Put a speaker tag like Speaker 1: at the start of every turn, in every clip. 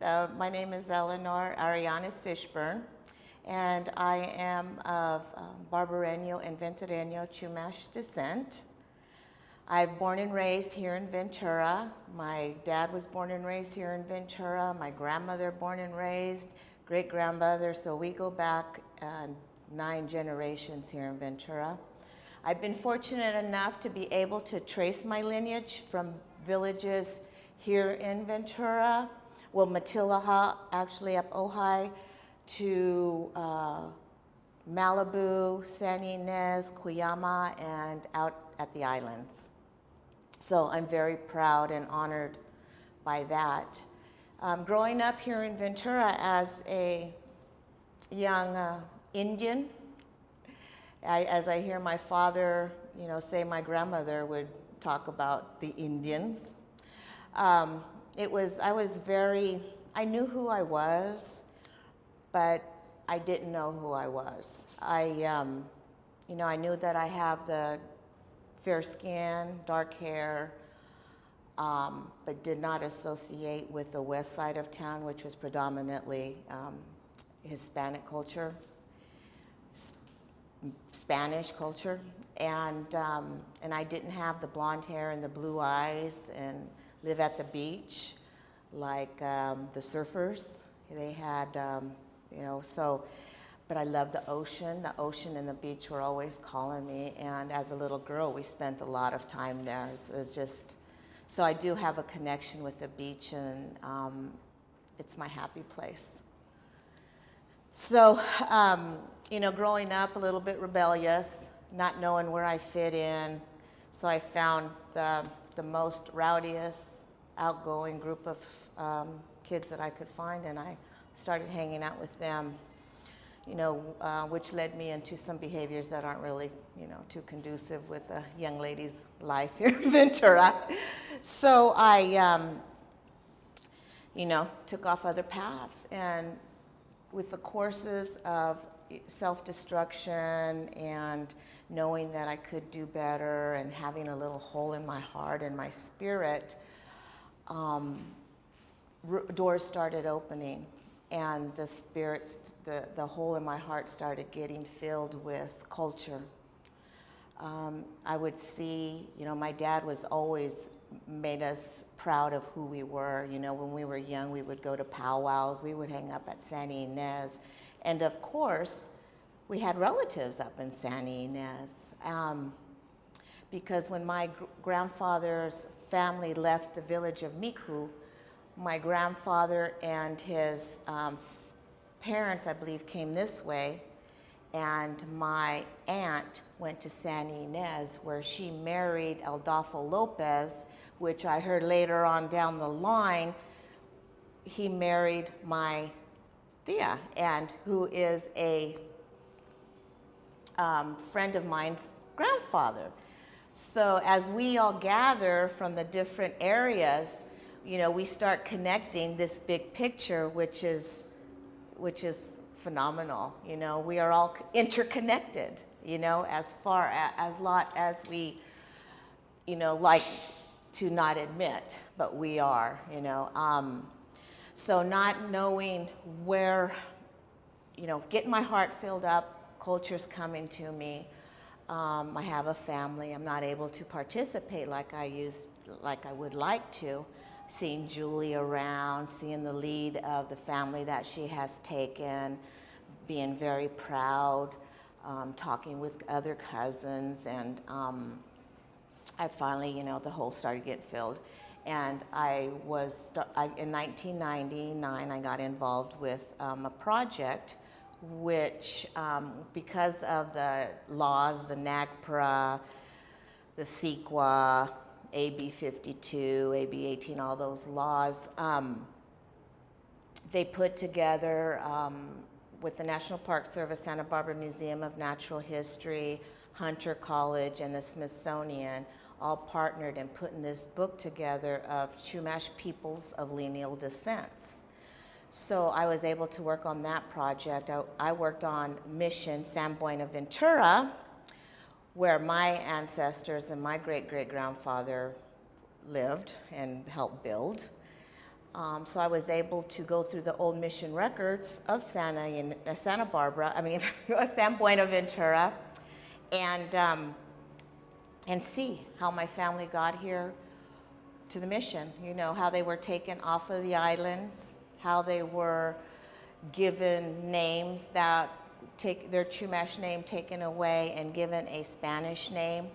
Speaker 1: My name is Eleanor Fishburn, and I am of Barbareño and Ventureño Chumash descent. I'm born and raised here in Ventura. My dad was born and raised here in Ventura. My grandmother born and raised, great-grandmother, so we go back 9 generations here in Ventura. I've been fortunate enough to be able to trace my lineage from villages here in Ventura, well, Matilaha, actually up Ojai, to Malibu, San Ynez, Cuyama, and out at the islands. So I'm very proud and honored by that. Growing up here in Ventura as a young Indian, as I hear my father, say my grandmother would talk about the Indians. I knew who I was, but I didn't know who I was. I knew that I have the fair skin, dark hair, but did not associate with the west side of town, which was predominantly Hispanic culture. Spanish culture, and I didn't have the blonde hair and the blue eyes and live at the beach like the surfers. They had, but I loved the ocean. The ocean and the beach were always calling me, and as a little girl, we spent a lot of time there. It's just, so I do have a connection with the beach, and it's my happy place. So, growing up a little bit rebellious, not knowing where I fit in, so I found the most rowdiest, outgoing group of kids that I could find, and I started hanging out with them, which led me into some behaviors that aren't really, too conducive with a young lady's life here in Ventura. So I, took off other paths, and with the courses of self-destruction and knowing that I could do better and having a little hole in my heart and my spirit, doors started opening, and the hole in my heart started getting filled with culture. I would see, my dad was always made us proud of who we were. When we were young, we would go to powwows, we would hang up at San Ynez, and of course, we had relatives up in San Ynez. Because when my grandfather's family left the village of Miku, my grandfather and his parents, I believe, came this way, and my aunt went to San Ynez, where she married Adolfo Lopez, which I heard later on down the line, he married my tia, and who is a friend of mine's grandfather. So as we all gather from the different areas, we start connecting this big picture, which is phenomenal. We are all interconnected, as far as lot as we, like to not admit, but we are, So not knowing where, getting my heart filled up, culture's coming to me. I have a family. I'm not able to participate like I would like to. Seeing Julie around, seeing the lead of the family that she has taken, being very proud, talking with other cousins, and I finally, the hole started getting filled. And in 1999, I got involved with a project which, because of the laws, the NAGPRA, the CEQA, AB 52, AB 18, all those laws, they put together with the National Park Service, Santa Barbara Museum of Natural History, Hunter College, and the Smithsonian, all partnered in putting this book together of Chumash peoples of lineal descents. So I was able to work on that project. I worked on Mission San Buenaventura, where my ancestors and my great-great-grandfather lived and helped build. So I was able to go through the old mission records of San Buenaventura, and see how my family got here to the mission. You know, how they were taken off of the islands, how they were given names that take their Chumash name taken away and given a Spanish name.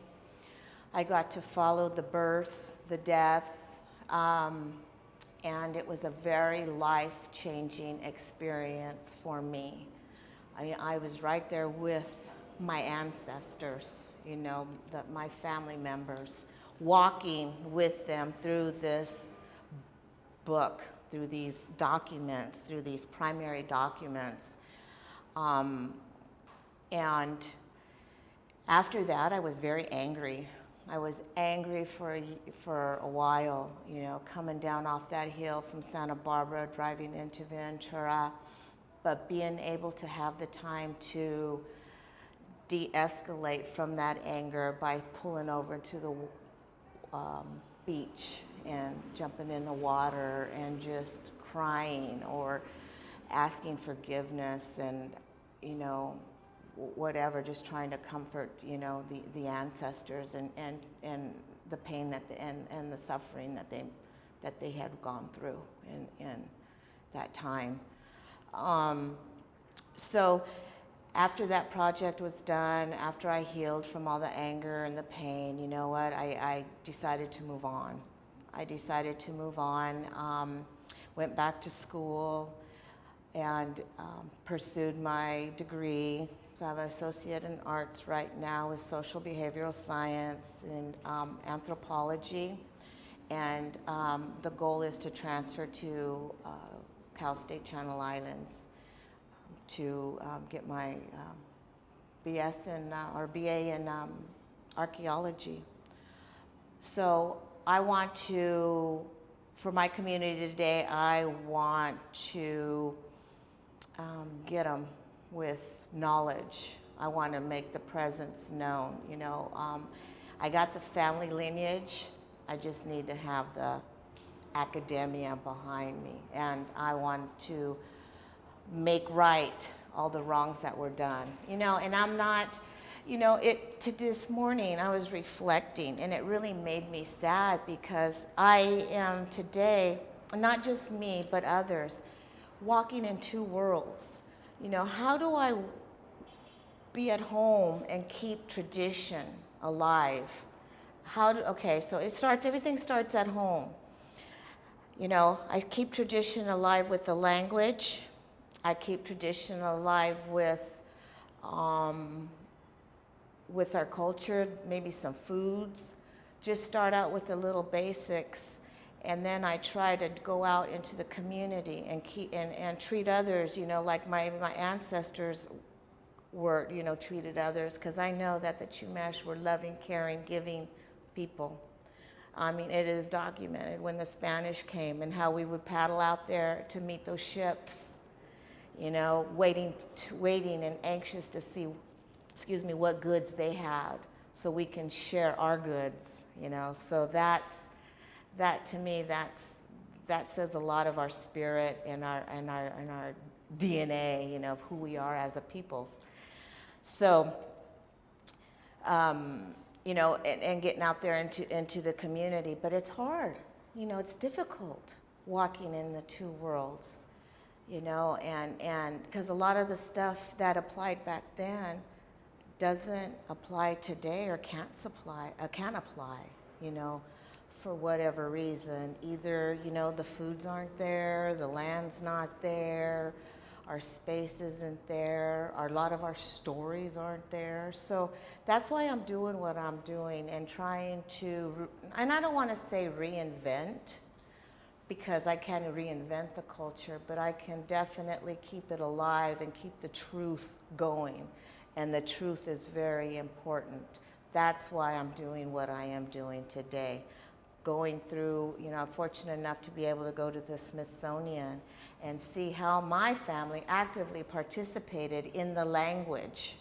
Speaker 1: I got to follow the births, the deaths, and it was a very life-changing experience for me. I mean, I was right there with my ancestors, you know, my family members, walking with them through this book, through these documents, through these primary documents. And after that, I was very angry. I was angry for a while, you know, coming down off that hill from Santa Barbara, driving into Ventura, but being able to have the time to de-escalate from that anger by pulling over to the beach and jumping in the water and just crying or asking forgiveness and, you know, whatever, just trying to comfort, you know, the ancestors and the pain and the suffering that they had gone through in that time. So after that project was done, after I healed from all the anger and the pain, you know what, I decided to move on. Went back to school and pursued my degree. So I have an associate in arts right now with social behavioral science and anthropology. And the goal is to transfer to Cal State Channel Islands to get my BS or BA in archaeology. So I want to, for my community today, I want to get them with knowledge. I want to make the presence known. You know, I got the family lineage. I just need to have the academia behind me, and I want to make right all the wrongs that were done. You know, and I'm not, you know, to this morning I was reflecting, and it really made me sad because I am today, not just me, but others, walking in two worlds. You know, how do I be at home and keep tradition alive? Okay, so everything starts at home. You know, I keep tradition alive with the language. I keep tradition alive with our culture, maybe some foods. Just start out with the little basics, and then I try to go out into the community and and treat others, you know, like my ancestors were, you know, treated others, because I know that the Chumash were loving, caring, giving people. I mean, it is documented when the Spanish came and how we would paddle out there to meet those ships, you know, waiting and anxious to see, what goods they had so we can share our goods, you know. So that to me, that says a lot of our spirit and our DNA, you know, of who we are as a people. So, you know, and getting out there into the community, but it's hard, you know, it's difficult walking in the two worlds, you know, and because a lot of the stuff that applied back then doesn't apply today or can't apply, you know, for whatever reason. Either, you know, the foods aren't there, the land's not there, our space isn't there, a lot of our stories aren't there. So that's why I'm doing what I'm doing and trying to, and I don't want to say reinvent, because I can't reinvent the culture, but I can definitely keep it alive and keep the truth going. And the truth is very important. That's why I'm doing what I am doing today. Going through, you know, I'm fortunate enough to be able to go to the Smithsonian and see how my family actively participated in the language,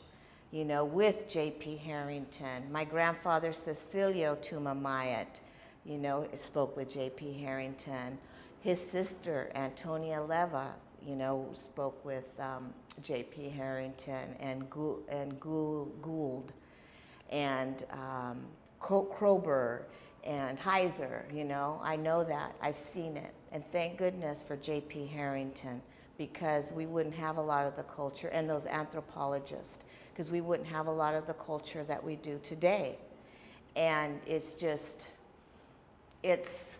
Speaker 1: you know, with J.P. Harrington. My grandfather, Cecilio Tumamayat, you know, spoke with J.P. Harrington. His sister, Antonia Leva, you know, spoke with J.P. Harrington and Gould and Kroeber and Heiser, you know. I know that. I've seen it. And thank goodness for J.P. Harrington, because we wouldn't have a lot of the culture, and those anthropologists, because we wouldn't have a lot of the culture that we do today. And it's just, it's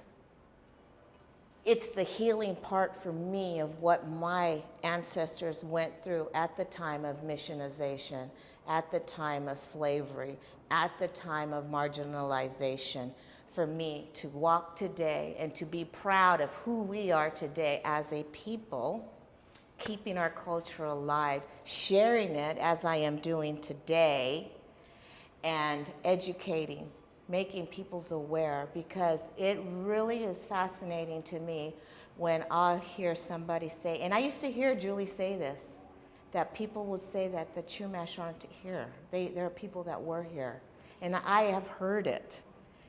Speaker 1: the healing part for me of what my ancestors went through at the time of missionization, at the time of slavery, at the time of marginalization, for me to walk today and to be proud of who we are today as a people, keeping our culture alive, sharing it as I am doing today, and educating, making people aware, because it really is fascinating to me when I hear somebody say, and I used to hear Julie say this, that people would say that the Chumash aren't here. There are people that were here. And I have heard it.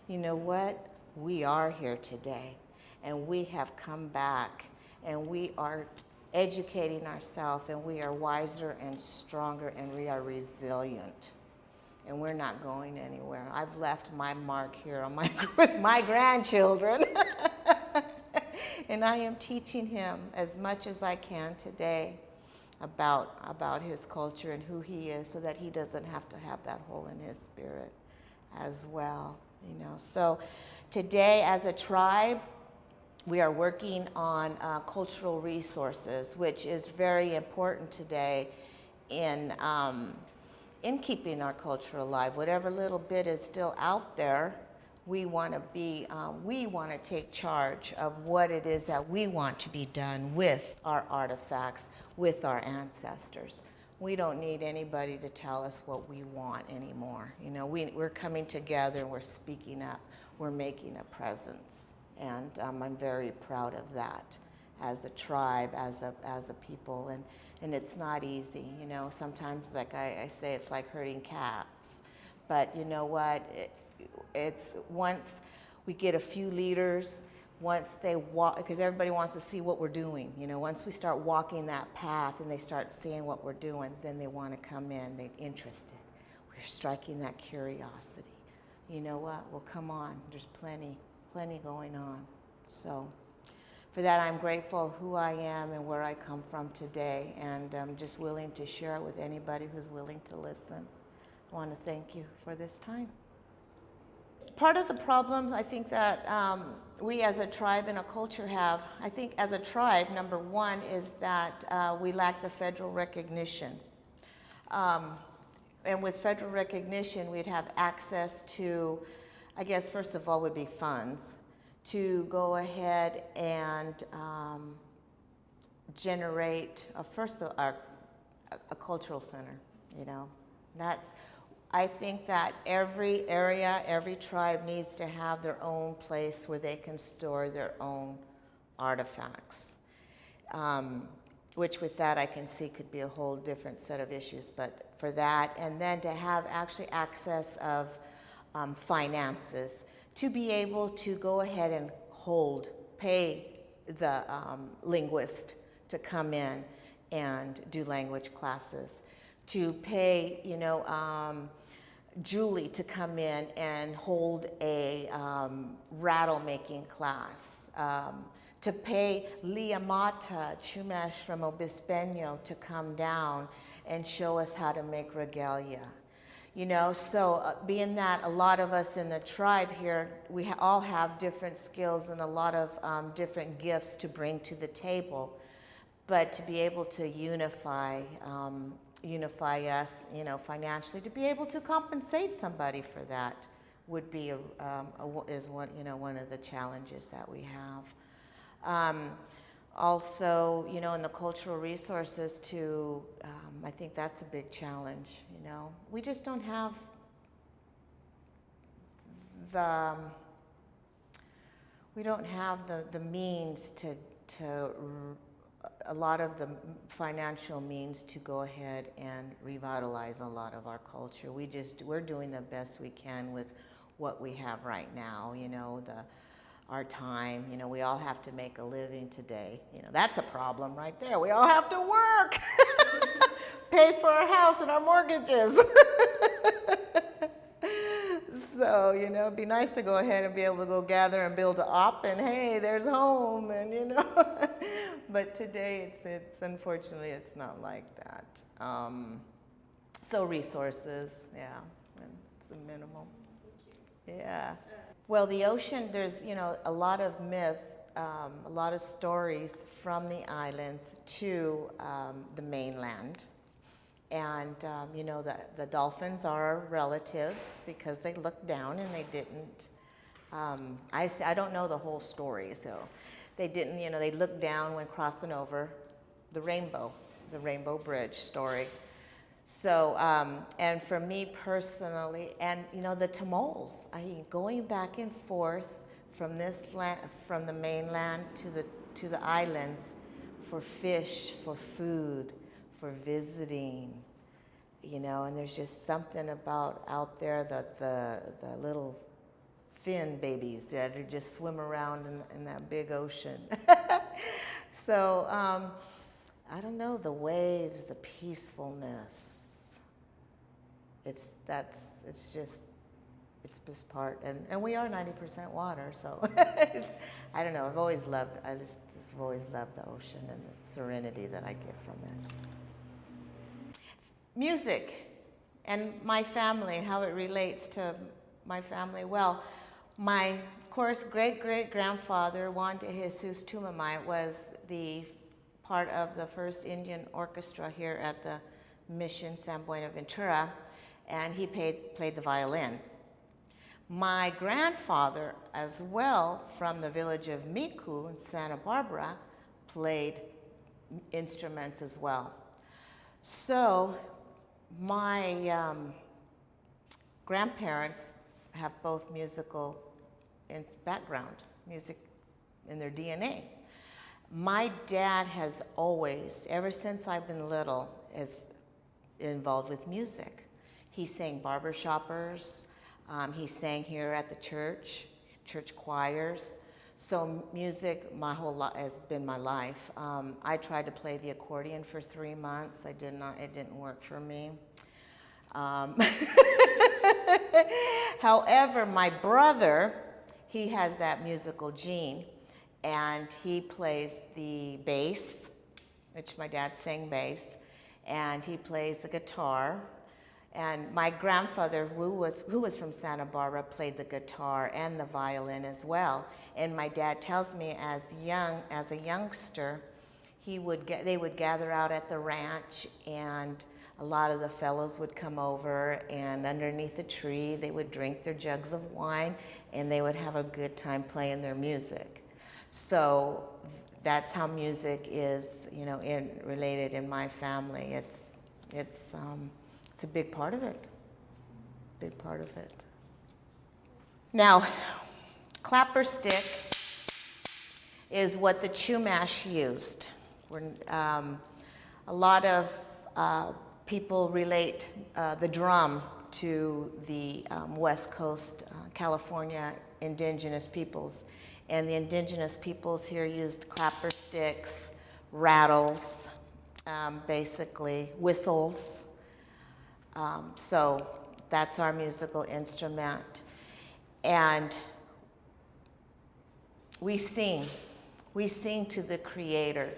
Speaker 1: You know what? We are here today, and we have come back, and we are educating ourselves, and we are wiser and stronger, and we are resilient. And we're not going anywhere. I've left my mark here on with my grandchildren. And I am teaching him as much as I can today about his culture and who he is, so that he doesn't have to have that hole in his spirit as well, you know. So today, as a tribe, we are working on cultural resources, which is very important today in keeping our culture alive. Whatever little bit is still out there, we want to take charge of what it is that we want to be done with our artifacts, with our ancestors. We don't need anybody to tell us what we want anymore. You know, we're coming together, we're speaking up, we're making a presence. And I'm very proud of that as a tribe, as a people. And it's not easy, you know. Sometimes, like I say, it's like herding cats. But you know what? It's once we get a few leaders, once they walk, because everybody wants to see what we're doing. You know, once we start walking that path and they start seeing what we're doing, then they want to come in, they're interested. We're striking that curiosity. You know what? Well, come on. There's plenty going on. So for that, I'm grateful who I am and where I come from today, and I'm just willing to share it with anybody who's willing to listen. I want to thank you for this time. Part of the problems I think that we as a tribe and a culture have, I think as a tribe, number one is that we lack the federal recognition. And with federal recognition, we'd have access to, I guess first of all would be funds, to go ahead and generate a cultural center, you know. I think that every area, every tribe needs to have their own place where they can store their own artifacts, which with that I can see could be a whole different set of issues, but for that, and then to have actually access of finances, to be able to go ahead and pay the linguist to come in and do language classes, to pay, you know, Julie to come in and hold a rattle making class, to pay Liamata Chumash from Obispeño to come down and show us how to make regalia. You know, so being that a lot of us in the tribe here, we all have different skills and a lot of different gifts to bring to the table, but to be able to unify us, you know, financially, to be able to compensate somebody for that would be is one, you know, one of the challenges that we have. Also, you know, in the cultural resources too, I think that's a big challenge, you know. We just don't have the means to a lot of the financial means to go ahead and revitalize a lot of our culture. We're doing the best we can with what we have right now, you know, our time. You know, we all have to make a living today. You know, that's a problem right there. We all have to work, pay for our house and our mortgages. So, you know, it'd be nice to go ahead and be able to go gather and build an op and hey, there's home, and you know. But today it's unfortunately it's not like that. So resources, yeah, it's a minimal. Yeah. Well, the ocean, there's, you know, a lot of myth, a lot of stories from the islands to the mainland. And, you know, the dolphins are our relatives because they looked down and they didn't, I don't know the whole story, so they didn't, you know, they looked down when crossing over the Rainbow Bridge story. So, and for me personally, and, you know, the Tamols, going back and forth from this land, from the mainland to the islands for fish, for food, for visiting, you know, and there's just something about out there that the little fin babies that are just swim around in that big ocean. So I don't know, the waves, the peacefulness. It's just part, and we are 90% water, so I don't know. I've always loved the ocean and the serenity that I get from it. Music and my family, how it relates to my family. Well, my, of course, great-great-grandfather, Juan de Jesus Tumamay, was the part of the first Indian orchestra here at the Mission San Buenaventura, and he played the violin. My grandfather, as well, from the village of Miku in Santa Barbara, played instruments as well. So my grandparents have both musical background, music in their DNA. My dad has always, ever since I've been little, is involved with music. He sang barbershoppers. He sang here at the church choirs. So music, my whole life has been my life. I tried to play the accordion for 3 months. It didn't work for me. However, my brother, he has that musical gene, and he plays the bass, which my dad sang bass, and he plays the guitar. And my grandfather, who was from Santa Barbara, played the guitar and the violin as well. And my dad tells me, as a youngster, they would gather out at the ranch, and a lot of the fellows would come over, and underneath the tree, they would drink their jugs of wine, and they would have a good time playing their music. So that's how music is, you know, related in my family. It's a big part of it. Big part of it. Now, clapper stick is what the Chumash used. A lot of people relate the drum to the West Coast California indigenous peoples. And the indigenous peoples here used clapper sticks, rattles, basically whistles. So that's our musical instrument. And we sing to the Creator.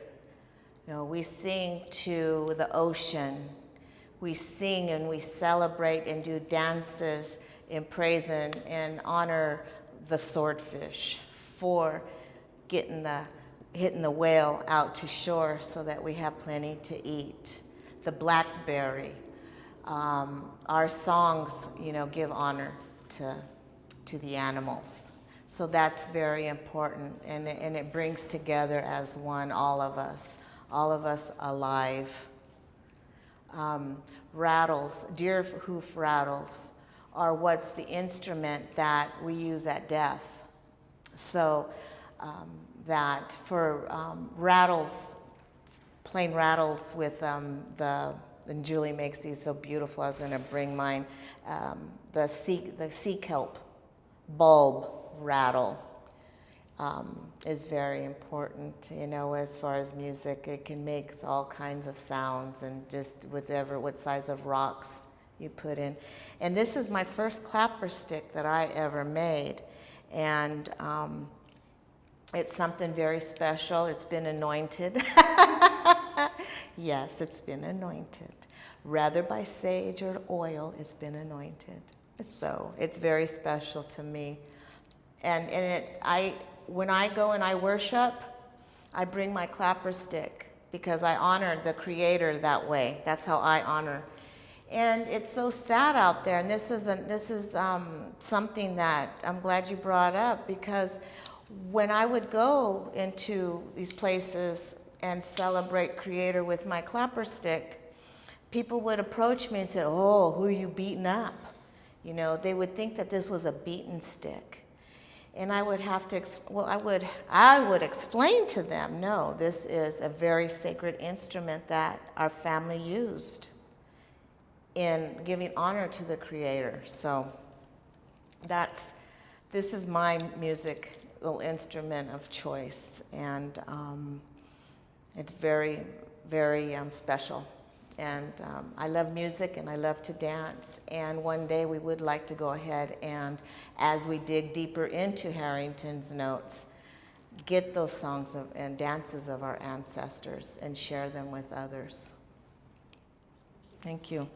Speaker 1: You know, we sing to the ocean. We sing and we celebrate and do dances in praise and honor the swordfish for hitting the whale out to shore so that we have plenty to eat. The blackberry. Our songs, you know, give honor to the animals. So that's very important, and it brings together as one all of us alive. Rattles, deer hoof rattles, are what's the instrument that we use at death. So that for rattles, plain rattles with and Julie makes these so beautiful. I was going to bring mine. The sea kelp bulb rattle. is very important, you know, as far as music. It can make all kinds of sounds, and just what size of rocks you put in. And this is my first clapper stick that I ever made, and it's something very special. It's been anointed. Yes, it's been anointed. Rather by sage or oil, it's been anointed. So it's very special to me. And when I go and I worship, I bring my clapper stick because I honor the Creator that way. That's how I honor. And it's so sad out there. And this is something that I'm glad you brought up, because when I would go into these places and celebrate Creator with my clapper stick, people would approach me and say, "Oh, who are you beating up?" You know, they would think that this was a beaten stick. And I would have to, I would explain to them, no, this is a very sacred instrument that our family used in giving honor to the Creator. So this is my musical instrument of choice, and it's very, very special. And I love music, and I love to dance, and one day we would like to go ahead and, as we dig deeper into Harrington's notes, get those songs and dances of our ancestors and share them with others. Thank you.